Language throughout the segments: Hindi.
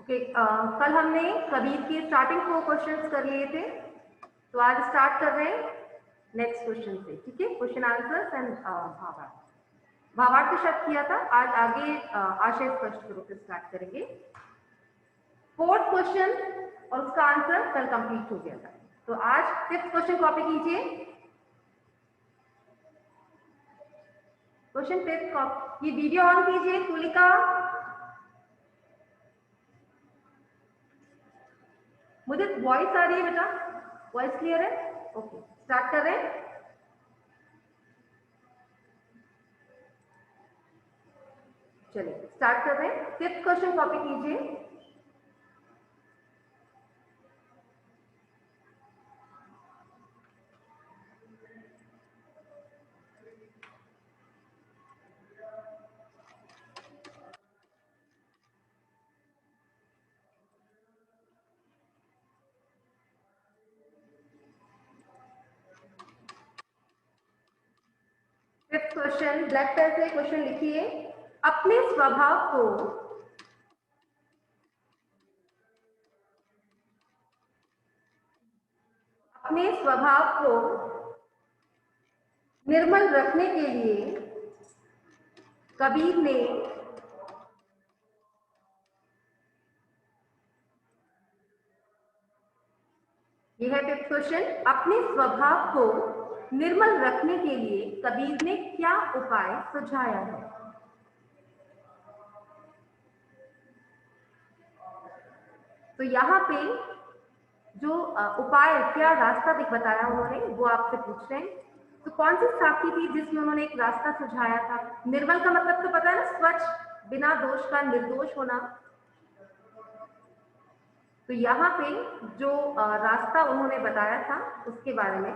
कल हमने कबीर के स्टार्टिंग 4 क्वेश्चंस कर लिए थे, तो आज स्टार्ट कर रहे हैं नेक्स्ट क्वेश्चन से। ठीक है, क्वेश्चन आंसर्स एंड भावार्थ तो शब्द किया था, आज आगे आशय स्पष्ट करो से स्टार्ट करेंगे। 4th क्वेश्चन और उसका आंसर कल कंप्लीट हो गया था, तो आज 5th क्वेश्चन कॉपी कीजिए। क्वेश्चन 5th ये वीडियो ऑन कीजिए तुलिका। मुझे वॉइस आ रही है बेटा? वॉइस क्लियर है? ओके, स्टार्ट कर रहे हैं। चलिए स्टार्ट कर रहे हैं। 5th क्वेश्चन कॉपी कीजिए। फिफ्थ क्वेश्चन, ब्लैक पेन से क्वेश्चन लिखिए। अपने स्वभाव को निर्मल रखने के लिए कबीर ने यह है 5th क्वेश्चन। अपने स्वभाव को निर्मल रखने के लिए कबीर ने क्या उपाय सुझाया है? तो यहाँ पे जो उपाय, क्या रास्ता बताया उन्होंने, वो आपसे पूछ रहे हैं। तो कौन सी साखी थी जिसमें उन्होंने एक रास्ता सुझाया था? निर्मल का मतलब तो पता है ना, स्वच्छ, बिना दोष का, निर्दोष होना। तो यहाँ पे जो रास्ता उन्होंने बताया था उसके बारे में।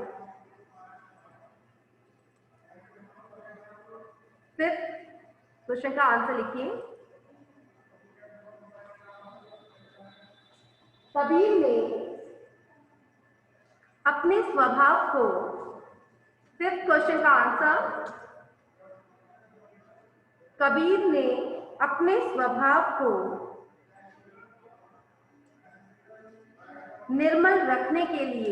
फिर क्वेश्चन का आंसर लिखिए। कबीर ने अपने स्वभाव को, 5th क्वेश्चन का आंसर, कबीर ने अपने स्वभाव को निर्मल रखने के लिए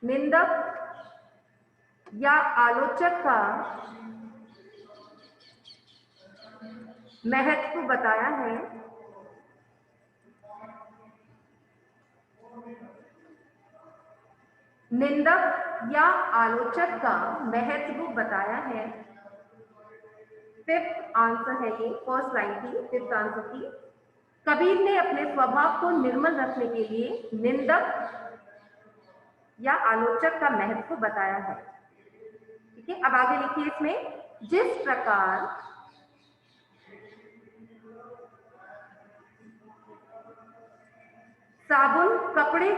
निंदक या आलोचक का महत्व बताया है। निंदक या आलोचक का महत्व बताया है। 5th आंसर है ये, फर्स्ट लाइन की 5th आंसर की। कबीर ने अपने स्वभाव को निर्मल रखने के लिए निंदक या आलोचक का महत्व बताया है। ठीक है, अब आगे लिखिए इसमें। जिस प्रकार साबुन कपड़े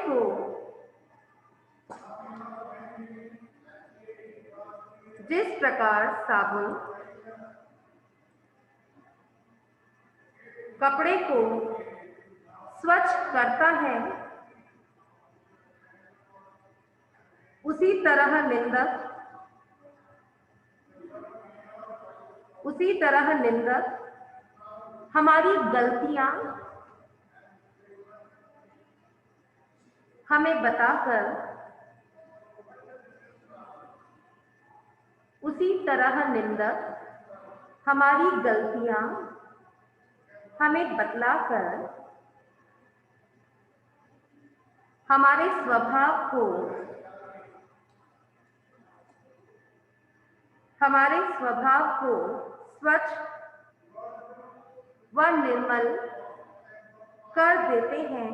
को स्वच्छ करता है, उसी तरह निंदक हमारी गलतियां हमें बताकर, उसी तरह निंदक हमारी गलतियां हमें बतलाकर हमारे स्वभाव को स्वच्छ व निर्मल कर देते हैं।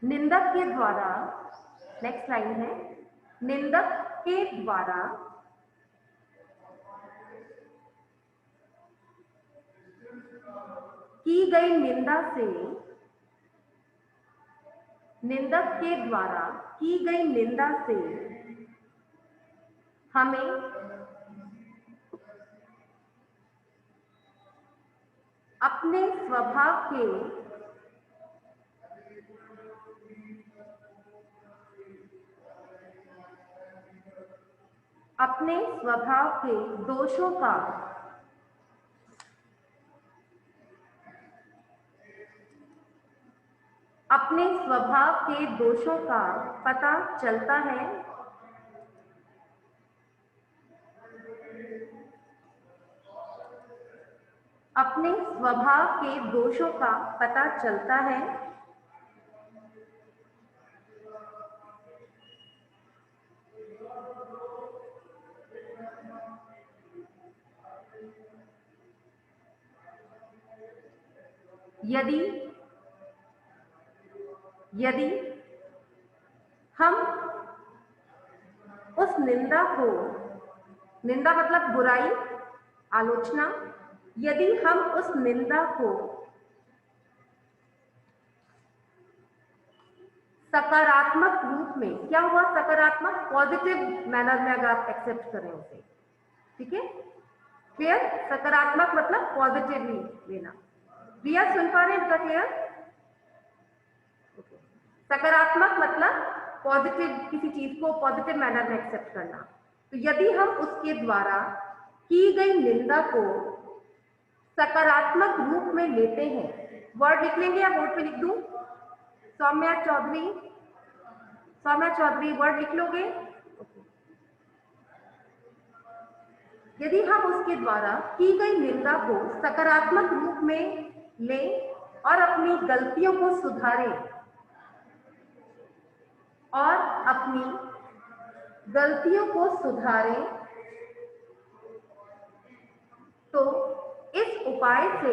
निंदक के द्वारा, नेक्स्ट लाइन है, निंदक के द्वारा की गई निंदा से, निंदक के द्वारा की गई निंदा से हमें अपने स्वभाव के दोषों का पता चलता है। अपने स्वभाव के दोषों का पता चलता है। यदि हम उस निंदा मतलब बुराई, आलोचना, यदि हम उस निंदा को सकारात्मक रूप में, क्या हुआ सकारात्मक, पॉजिटिव मैनर में अगर आप एक्सेप्ट करें उसे, ठीक है, क्लियर, सकारात्मक मतलब पॉजिटिवली लेना। रिया सुन पा रहे हैं इनका क्लियर? सकारात्मक मतलब पॉजिटिव, किसी चीज को पॉजिटिव मैनर में एक्सेप्ट करना। तो यदि हम उसके द्वारा की गई निंदा को सकारात्मक रूप में लेते हैं, वर्ड लिख लेंगे या बोर्ड पे लिख दूं? सौम्या चौधरी वर्ड लिख लोगे? यदि हम उसके द्वारा की गई निंदा को सकारात्मक रूप में लें और अपनी गलतियों को सुधारें तो इस उपाय से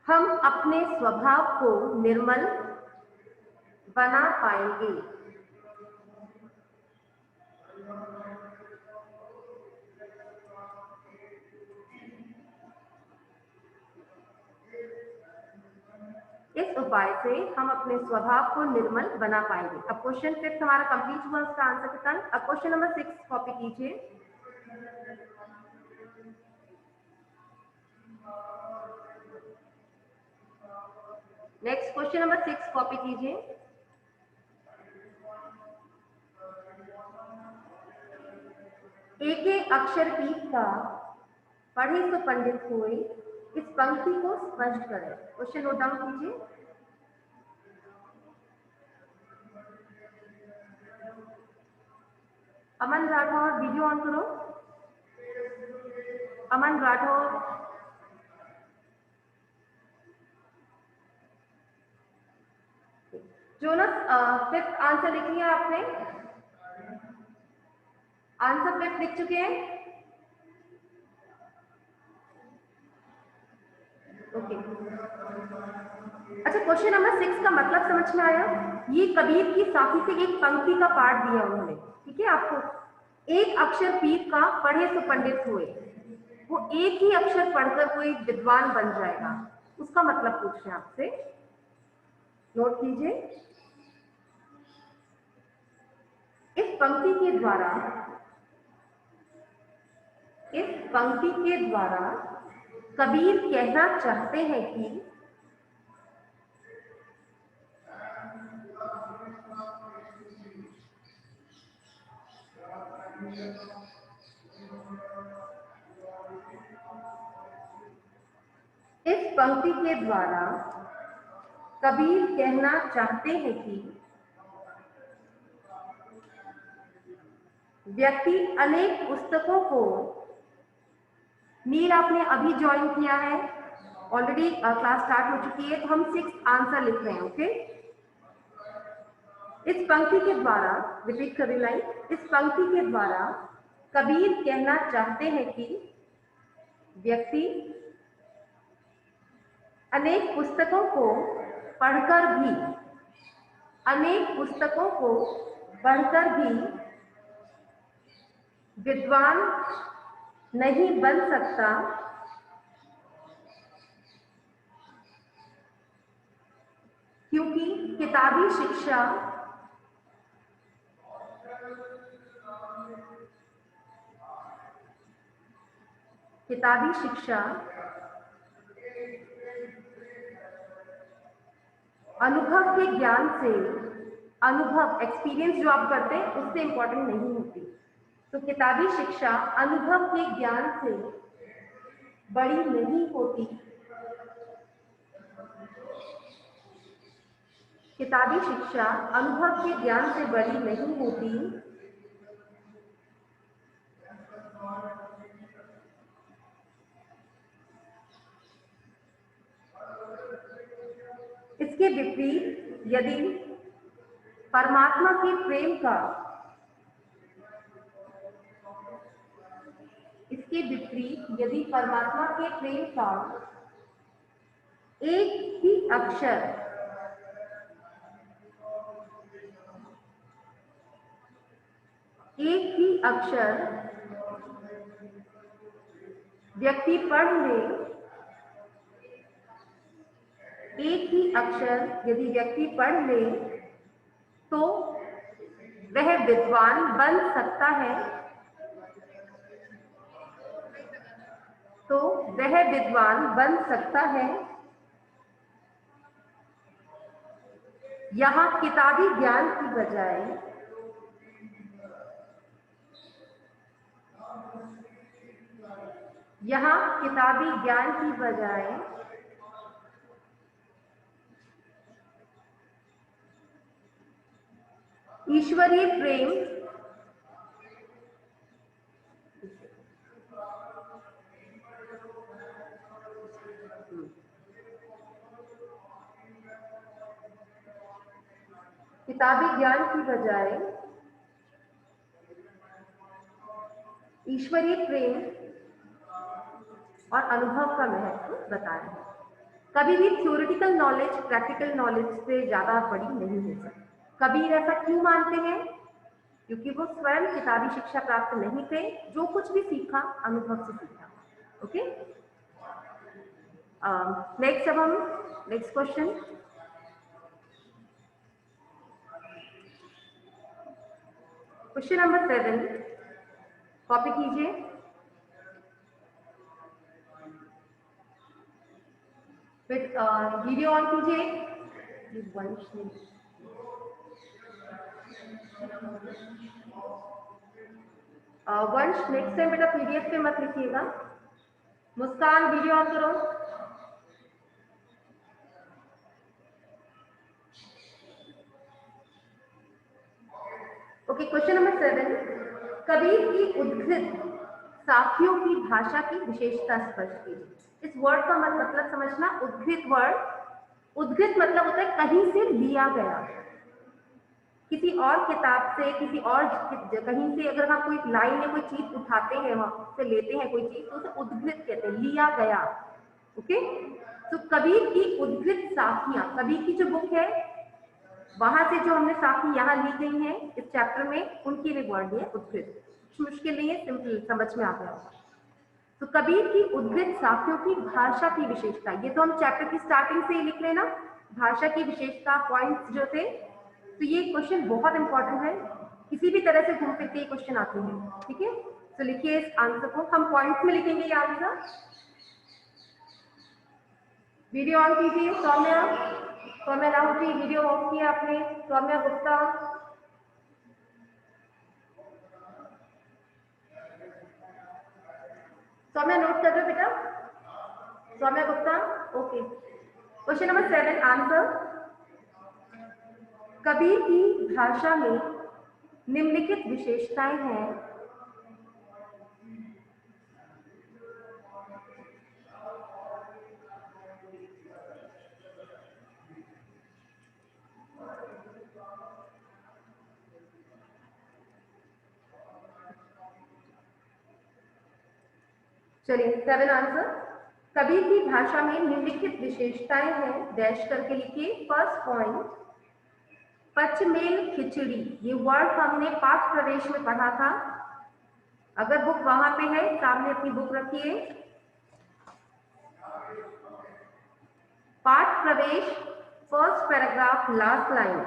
हम अपने स्वभाव को निर्मल बना पाएंगे। इस उपाय से हम अपने स्वभाव को निर्मल बना पाएंगे। अब क्वेश्चन 6 हमारा कंप्लीट हुआ, उसका आंसर के साथ। अब क्वेश्चन नंबर 6 कॉपी कीजिए। नेक्स्ट क्वेश्चन नंबर 6 कॉपी कीजिए। एक अक्षर पीठ का पढ़े तो पंडित हुए, इस पंक्ति को स्पष्ट करें। क्वेश्चन नोट डाउन कीजिए। अमन राठौर वीडियो ऑन करो। अमन राठौर, जोनस, 5th आंसर लिख लिया आपने? आंसर 5th लिख चुके हैं? ओके। अच्छा, क्वेश्चन नंबर 6 का मतलब समझ में आया? ये कबीर की साखी से एक पंक्ति का पाठ दिया उन्होंने, ठीक है आपको। एक अक्षर पीर का पढ़े तो पंडित हुए, वो एक ही अक्षर पढ़कर कोई विद्वान बन जाएगा, उसका मतलब पूछ रहे हैं आपसे। नोट कीजिए। इस पंक्ति के द्वारा कबीर कहना चाहते हैं कि व्यक्ति अनेक पुस्तकों को, नील आपने अभी ज्वाइन किया है, ऑलरेडी क्लास स्टार्ट हो चुकी है, तो हम 6 आंसर लिख रहे हैं। ओके, इस पंक्ति के द्वारा, रिपीट करें लाइन, इस पंक्ति के द्वारा कबीर कहना चाहते हैं कि व्यक्ति अनेक पुस्तकों को पढ़कर भी विद्वान नहीं बन सकता क्योंकि किताबी शिक्षा अनुभव के ज्ञान से, अनुभव एक्सपीरियंस जो आप करते हैं उससे इंपॉर्टेंट नहीं होती। तो किताबी शिक्षा अनुभव के ज्ञान से बड़ी नहीं होती। किताबी शिक्षा अनुभव के ज्ञान से बड़ी नहीं होती। इसके विपरीत यदि परमात्मा के प्रेम का एक ही अक्षर व्यक्ति पढ़ ले, एक ही अक्षर यदि व्यक्ति पढ़ ले तो वह विद्वान बन सकता है, यहाँ किताबी ज्ञान की बजाय ईश्वरीय प्रेम किताबी ज्ञान की बजाय ईश्वरीय प्रेम और अनुभव का महत्व बताया है। कभी भी थ्योरेटिकल नॉलेज प्रैक्टिकल नॉलेज से ज्यादा बड़ी नहीं हो सकती। कबीर ऐसा क्यों मानते हैं? क्योंकि वो स्वयं किताबी शिक्षा प्राप्त नहीं थे, जो कुछ भी सीखा अनुभव से सीखा। Okay, next question. Question number 7 copy कीजिए। वीडियो ऑन कीजिए। वंश नेक्स्ट टाइम बेटा पीडीएफ पे मत लिखिएगा। मुस्कान वीडियो ऑन करो। ओके, क्वेश्चन नंबर 7 कबीर की उद्धृत साखियों की भाषा की विशेषता स्पष्ट कीजिए। इस वर्ड का मतलब समझना। उद्धृत मतलब होता है कहीं से लिया गया, किसी और किताब से, किसी और कहीं से अगर हम कोई लाइन या कोई चीज उठाते हैं, वहां से लेते हैं कोई चीज, तो उसे उद्धृत कहते हैं, लिया गया। ओके, तो कबीर की उद्धृत साखियां, कबीर की जो बुक है वहां से जो हमने साखी यहाँ ली गई हैं इस चैप्टर में, उनकी भी वर्ड है उद्धृत। मुश्किल नहीं है, सिंपल समझ में आ गया होगा। तो कबीर की उद्धृत साखियों की भाषा की विशेषता, ये तो हम चैप्टर की स्टार्टिंग से ही लिख रहे ना, भाषा की विशेषता पॉइंट्स जो थे। तो ये क्वेश्चन बहुत इंपॉर्टेंट है, किसी भी तरह से घूम फिर के क्वेश्चन आते हैं। ठीक है, तो लिखिए इस आंसर को, हम पॉइंट्स में लिखेंगे ये आंसर। वीडियो ऑन कीजिए। सौम्या लाहौटी वीडियो ऑफ किया आपने। सौम्या गुप्ता, सौम्या नोट कर रहे हो बेटा? Saumya Gupta, okay. Question number 7 answer. Kabir की भाषा में निम्नलिखित विशेषताएं हैं। चलिए 7 आंसर। कबीर की भाषा में निम्नलिखित विशेषताएं हैं, डैश करके लिखिए। फर्स्ट पॉइंट, पचमेल खिचड़ी। ये वर्ड हमने पाठ प्रवेश में पढ़ा था। अगर बुक वहां पे है, सामने अपनी बुक रखिए। पाठ प्रवेश, फर्स्ट पैराग्राफ, लास्ट लाइन,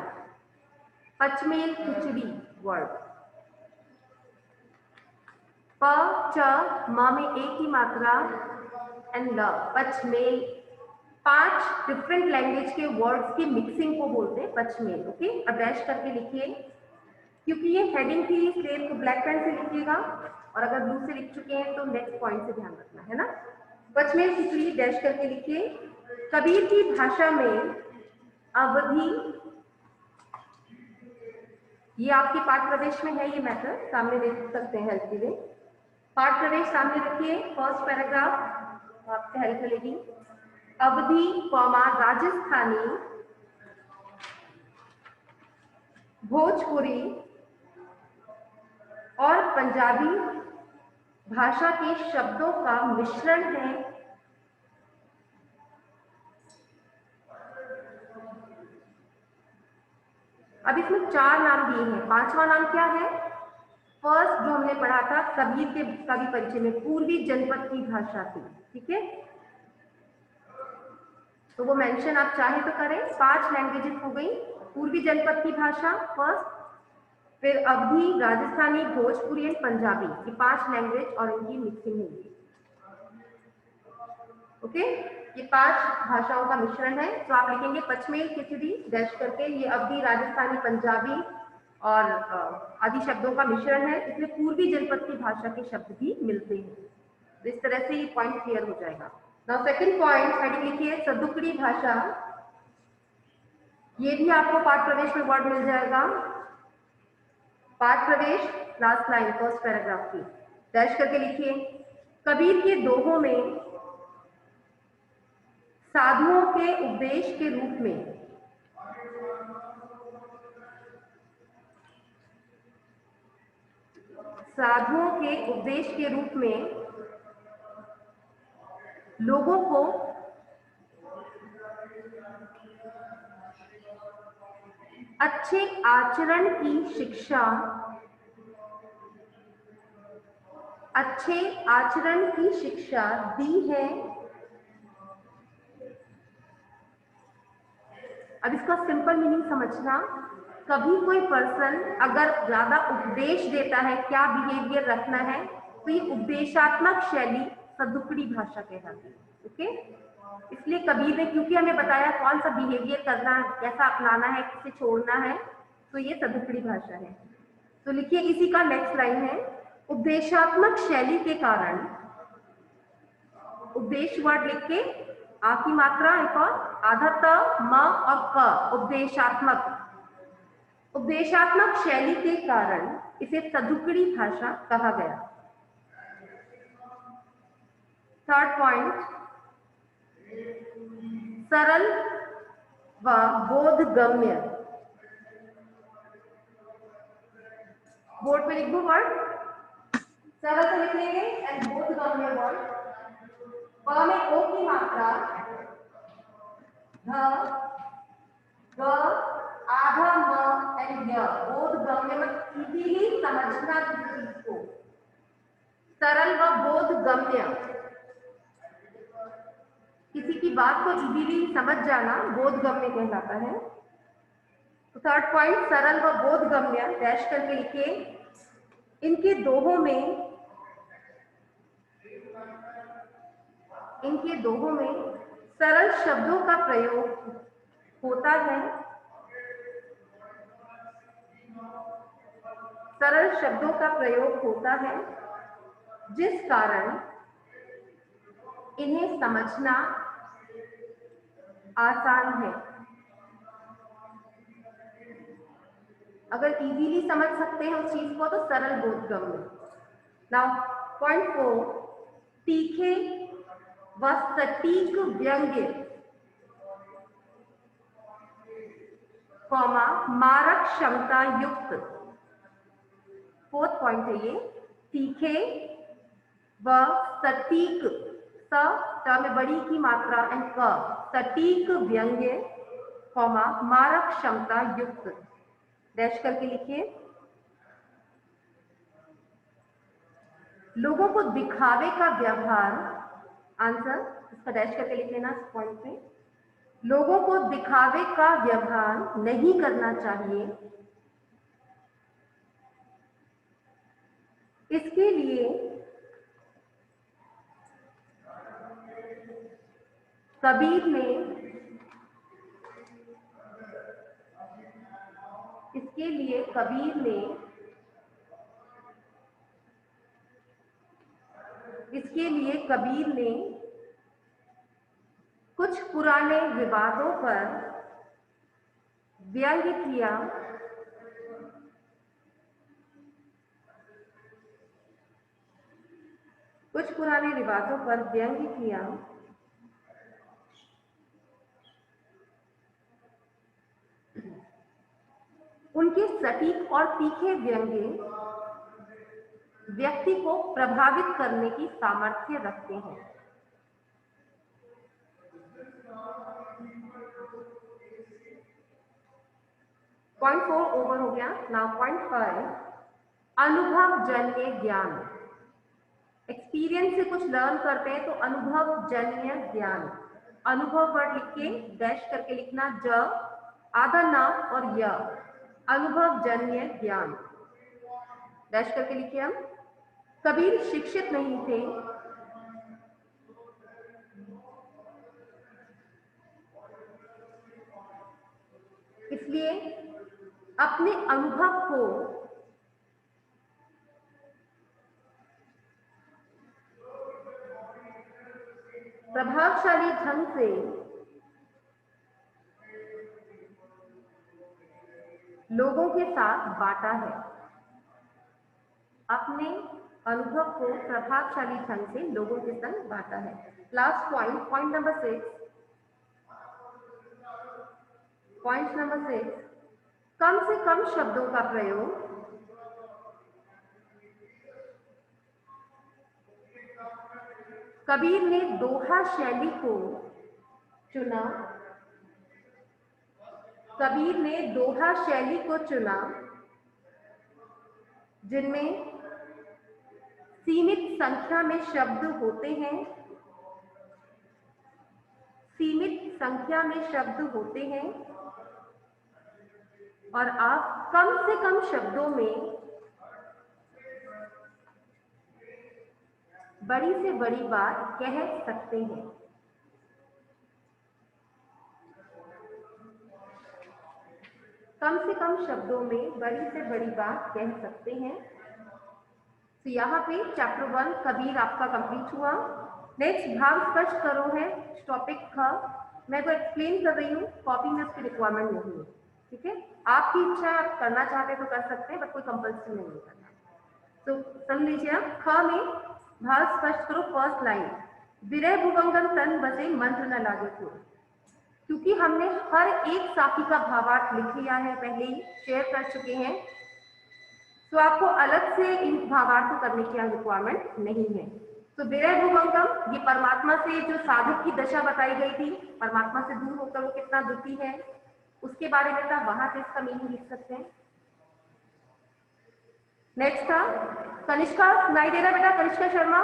पचमेल खिचड़ी वर्ड। प च म में एक ही मात्रा एंड ल, पचमेल। 5 डिफरेंट लैंग्वेज के वर्ड्स की मिक्सिंग को बोलते हैं पचमेल। ओके, अब डैश करके लिखिए, क्योंकि ये हेडिंग थी इसलिए इसको ब्लैक पेन से लिखिएगा, और अगर ब्लू से लिख चुके हैं तो नेक्स्ट पॉइंट से ध्यान रखना है ना। पचमेल खिचड़ी डैश करके लिखिए। कबीर की भाषा में अवधि, ये आपके पाठ प्रवेश में है, ये मैथड सामने देख सकते हैं हेल्प के लिए। पाठ प्रवेश सामने रखिए, फर्स्ट पैराग्राफ आपसे हेल्प मिलेगी। अवधि कॉमा राजस्थानी, भोजपुरी और पंजाबी भाषा के शब्दों का मिश्रण है। अब इसमें 4 नाम दिए हैं, 5वां नाम क्या है? फर्स्ट जो हमने पढ़ा था कबीर के कवि परिचय में, पूर्वी जनपद की भाषा थी। ठीक है, तो वो मेंशन आप चाहे तो करें। 5 लैंग्वेजेस हो गई, पूर्वी जनपद की भाषा फर्स्ट, फिर अवधी, राजस्थानी, भोजपुरी एंड पंजाबी, ये 5 लैंग्वेज और इनकी मिक्सिंग होगी। ओके, ये 5 भाषाओं का मिश्रण है। तो आप लिखेंगे पचमेल खिचड़ी डैश करके, ये अवधी, राजस्थानी, पंजाबी और आदि शब्दों का मिश्रण है, इसमें पूर्वी जनपद की भाषा के शब्द भी मिलते हैं। तो इस तरह से ये पॉइंट क्लियर हो जाएगा। नाउ सेकंड पॉइंट हेडिंग लिखिए, सदुकड़ी भाषा। ये भी आपको पाठ प्रवेश में वर्ड मिल जाएगा। पाठ प्रवेश लास्ट लाइन फर्स्ट पैराग्राफ की डैश करके लिखिए। कबीर के दोहों में साधुओं के उपदेश के रूप में लोगों को अच्छे आचरण की शिक्षा दी है। अब इसका सिंपल मीनिंग समझना, कभी कोई पर्सन अगर ज्यादा उपदेश देता है क्या बिहेवियर रखना है, तो ये उपदेशात्मक शैली सदुकड़ी भाषा कहलाती है। ओके, इसलिए कबीर ने क्योंकि हमें बताया कौन सा बिहेवियर करना है, कैसा अपनाना है, किसे छोड़ना है, तो ये सदुकड़ी भाषा है। तो लिखिए, इसी का नेक्स्ट लाइन है, उपदेशात्मक शैली के कारण, उपदेश वर्ड लिख के आ की मात्रा एक और आधा त, म और क, उपदेशात्मक शैली के कारण इसे सदुकड़ी भाषा कहा गया। थर्ड पॉइंट, सरल व बोधगम्य। बोर्ड पे लिख दो वर्ड, सरल तो लिख लेंगे एंड बोधगम्य वर्ड। प में ओ की मात्रा, ध, ग, आधा म एंड य, बोधगम्य में इजीली समझना किसी चीज को। सरल व बोधगम्य, किसी की बात को इजीली समझ जाना बोधगम्य कहलाता है। तो थर्ड पॉइंट, सरल व बोधगम्य डैश करके लिखिए। इनके दोहों में सरल शब्दों का प्रयोग होता है, जिस कारण इन्हें समझना आसान है। अगर इजीली समझ सकते हैं उस चीज को तो सरल बोधगम्य। नाउ पॉइंट 4, तीखे व सटीक व्यंग्य, कॉमा मारक क्षमता युक्त। फोर्थ पॉइंट है ये, तीखे व सटीक, स में बड़ी की मात्रा एंड क, सटीक व्यंग्य, कॉमा मारक क्षमता युक्त डैश करके लिखिए। लोगों को दिखावे का व्यवहार, आंसर इसका डैश करके लिख लेना इस पॉइंट पे। लोगों को दिखावे का व्यवहार नहीं करना चाहिए। इसके लिए कबीर ने कुछ पुराने विवादों पर व्यंग किया। उनके सटीक और तीखे व्यंग्य व्यक्ति को प्रभावित करने की सामर्थ्य रखते हैं। पॉइंट 4 ओवर हो गया। नाउ पॉइंट 5, अनुभव जन्य ज्ञान। एक्सपीरियंस से कुछ लर्न करते हैं तो अनुभव जन्य ज्ञान। अनुभव वर्ड लिख के डैश करके लिखना ज, आधा नाम और य। अनुभव जन्य ज्ञान डैश करके लिखिए हम। कबीर शिक्षित नहीं थे, इसलिए अपने अनुभव को प्रभावशाली ढंग से लोगों के साथ बांटा है। अपने अनुभव को प्रभावशाली ढंग से लोगों के संग बांटा है। लास्ट पॉइंट, पॉइंट नंबर 6, कम से कम शब्दों का प्रयोग कबीर ने दोहा शैली को चुना। जिनमें सीमित संख्या में शब्द होते हैं और आप कम से कम शब्दों में बड़ी से बड़ी बात कह सकते हैं। कम से कम शब्दों में बड़ी से बड़ी बात कह सकते हैं। तो यहाँ पे चैप्टर 1 कबीर आपका कंप्लीट हुआ। नेक्स्ट भाव स्पष्ट करो है टॉपिक ख। मैं तो एक्सप्लेन कर रही हूँ, कॉपी में उसकी रिक्वायरमेंट नहीं है, ठीक है। आपकी इच्छा, आप करना चाहते तो कर सकते हैं, बट कोई कंपल्सरी नहीं करना। तो सुन लीजिए आप। ख में भाव स्पष्ट करो। फर्स्ट लाइन, विरह भुवंगम तन बसे मंत्र न लागे को। क्योंकि हमने हर एक साखी का भावार्थ लिख लिया है, पहले ही शेयर कर चुके हैं, तो आपको अलग से इन भावार्थ करने की रिक्वायरमेंट नहीं है। तो विरह भुवंगम, ये परमात्मा से जो साधक की दशा बताई गई थी, परमात्मा से दूर होकर वो कितना दुखी है, उसके बारे में था, वहां से इसका मीनिंग लिख सकते हैं। नेक्स्ट था कनिष्का, सुनाई दे रहा बेटा? कनिष्का शर्मा,